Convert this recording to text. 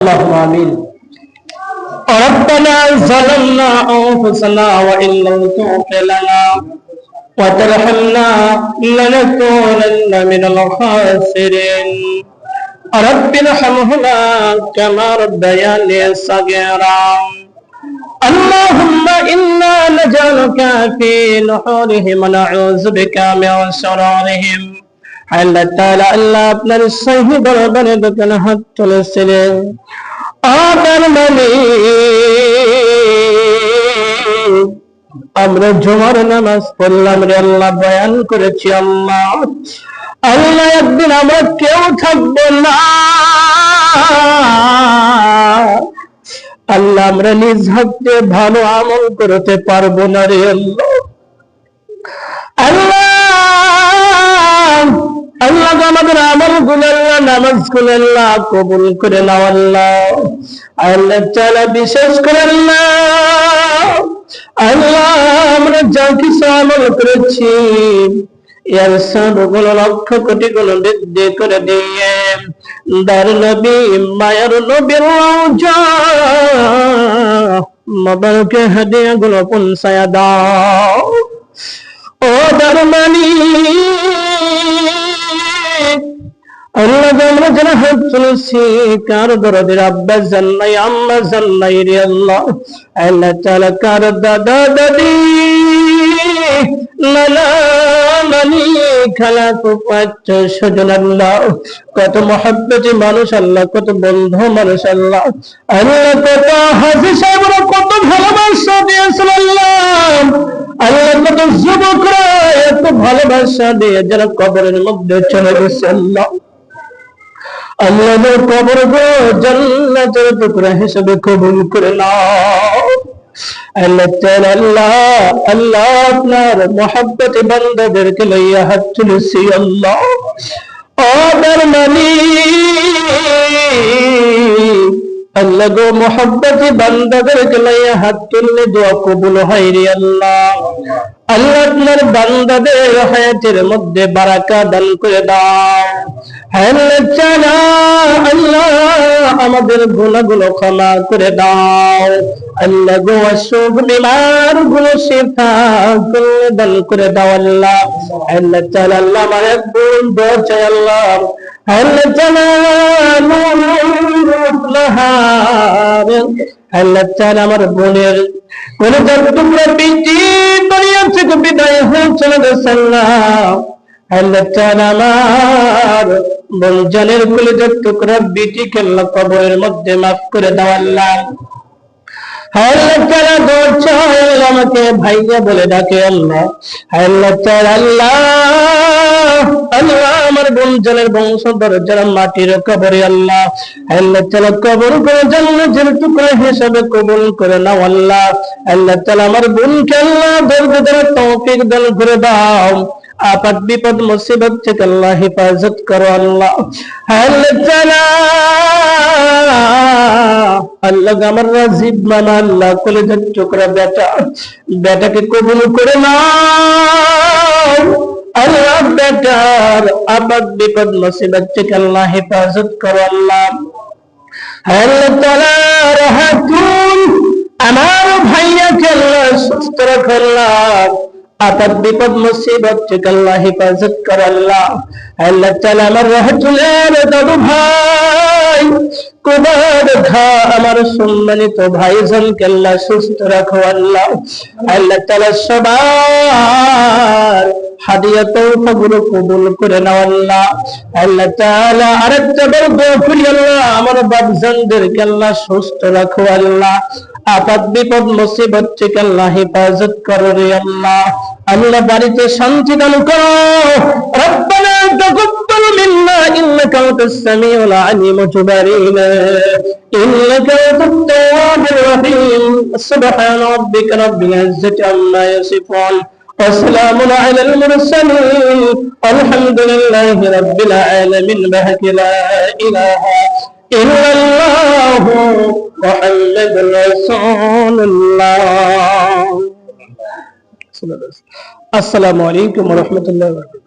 اللهم آمين. ربنا ظلمنا أنفسنا وإن لم تغفر لنا وترحمنا لنكونن من الخاسرين. رب ارحمهما كما ربياني صغيرا. اللهم إنا نجعلك في نحورهم ونعوذ بك من شرورهم. আল্লাহ তাআলা আল্লাহ আপনার সহি দরবারে দোকানে হাত তুলেছিলেন। আমার আমরা জুমার নামাজ পড়লাম রে আল্লাহ, বয়ান করেছি আল্লাহ। আল্লাহ একদিন আমরা কেউ থাকবো না আল্লাহ, আমরা নিজ হাতে ভালো আমল করতে পারবো না রে আল্লাহ। আল্লাহ আমাদের আমল গুলো আল্লাহ, নামাজ গুলো আল্লাহ কবুল করে নাও আল্লাহ। আল্লাহ তাআলা বিশেষ করে আল্লাহ আমরা যা কিছু আমল করেছি এর সবগুলো লক্ষ কোটি গুণ বৃদ্ধি করে দিয়ে দার নবী মায়ার নবীর রওজা মোবারকে হাদিয়া গুলো পৌঁছায়া দাও। ও দরমানি আল্লাহ, আমরা যারা হাত তুলেছি কার দরদের আব্বা জান্নাই আম্মা জান্নাই রে আল্লাহ। আল্লাহ তাআলা কার দাদা দাদি নানা নানি খালা ফুফাতো স্বজন আল্লাহ, কত মহব্বতি মানুষ আল্লাহ, কত বন্ধু মানুষ আল্লাহ। আল্লাহ কত হাজী সাহেবরা কত ভালোবাসা দিয়েছিল আল্লাহ। আল্লাহ কত যুবকরা এত ভালোবাসা দিয়ে যারা কবরের মধ্যে চলে গেছে আল্লাহ। আল্লাহ কবর গো জান্নাতের টুকরা হিসেবে কবুল করে নাও। আল্লাহ তাআলা আল্লাহ আল্লাহ আপনার মহব্বতে বান্দাদেরকে লইয়া হাত তুলেছি আল্লাহ। ও দরমানি আল্লাহ গো মহব্বতে বান্দাদেরকে লইয়া হাত তুললে দোয়া কবুল হয় রে আল্লাহ। আল্লাহ আপনার বান্দাদের হায়াতের মধ্যে বারাকা দান করে দাও। আল্লাহ আমাদের গুনাহগুলো ক্ষমা করে দাও আল্লাহ গো, অসুখ বিমার গুলো শিফা করে দান করে দাও আল্লাহ। আল্লাহ তাআলা আল্লাহ আমার এক বোন দোয়া চাই আল্লাহ। আল্লাহ তাআলা আল্লাহ তাআলা আমার বোনের কোন টুকরা পিটি দুনিয়া থেকে বিদায় হয়ে চলে গেছে আল্লাহ। আল্লাহ তাআলা আমার বোন জানের কলিজার টুকরা বিটিকে আল্লাহ কবরের মধ্যে মাফ করে দাও আল্লাহ। আল্লাহ তাআলা দোয়া চাই আমাকে ভাইয়া বলে ডাকে আল্লাহ। আল্লাহ তাআলা আল্লাহ আল্লাহ আমার বোন জানের বংশধর যারা মাটির কবরে আল্লাহ। আল্লাহ তাআলা কবর করে জান্নাতের টুকরা হিসাবে কবুল করে নাও আল্লাহ। আল্লাহ তাআলা আমার বোনকে আল্লাহ ধৈর্য ধরে তৌফিক দান করে দাও। আপদ বিপদ মুসিবত থেকে আল্লাহ হেফাজত করো আল্লাহ। আল্লাহ তাআলা আল্লাহ আমার রাজিব মানা আল্লাহ কলিজার টুকরা বেটাকে কবুল করে নাও আল্লাহ। বেটার আপদ বিপদ মুসিবত থেকে আল্লাহ হেফাজত করো আল্লাহ। আল্লাহ তাআলা রাহাতুল আমার ভাইয়াকে আল্লাহ সুস্থ রাখো আল্লাহ। আপদ বিপদ মুসিবত থেকে আল্লাহ হেফাজত করো আল্লাহ। আল্লাহ তাআলা আমার রাহতুলের দাদু ভাই কুবাদ খা আমার সম্মানিত ভাইজানকে আল্লাহ সুস্থ রাখো আল্লাহ। আল্লাহ তাআলা সবার হাদিয়া তওফা গুলো কবুল করে নাও আল্লাহ। আল্লাহ তাআলা আরেকটা বড় দোয়া করি আল্লাহ, আমার বাপজানদেরকে আল্লাহ সুস্থ রাখো আল্লাহ। আপদ বিপদ মুসিবত থেকে আল্লাহ হেফাজত করো রে আল্লাহ। আল্লাহ বাড়িতে শান্তি দান করো। রব্বানা তাকাব্বাল মিন্না ইন্নাকা আনতাস সামিউল আলিম ওয়া তুব আলাইনা ইন্নাকা আনতাত তাওয়াবুর রহিম। সুবহানা রাব্বিকা রাব্বিল ইজ্জাতি আম্মা ইয়াসিফুন ওয়া সালামুন আলাল মুরসালিন আলহামদুলিল্লাহি রাব্বিল আলামিন। লা ইলাহা ইল্লাল্লাহু মুহাম্মাদুর রাসূলুল্লাহ। আসসালামু আলাইকুম ওয়া রাহমাতুল্লাহি ওয়া বারাকাতুহু।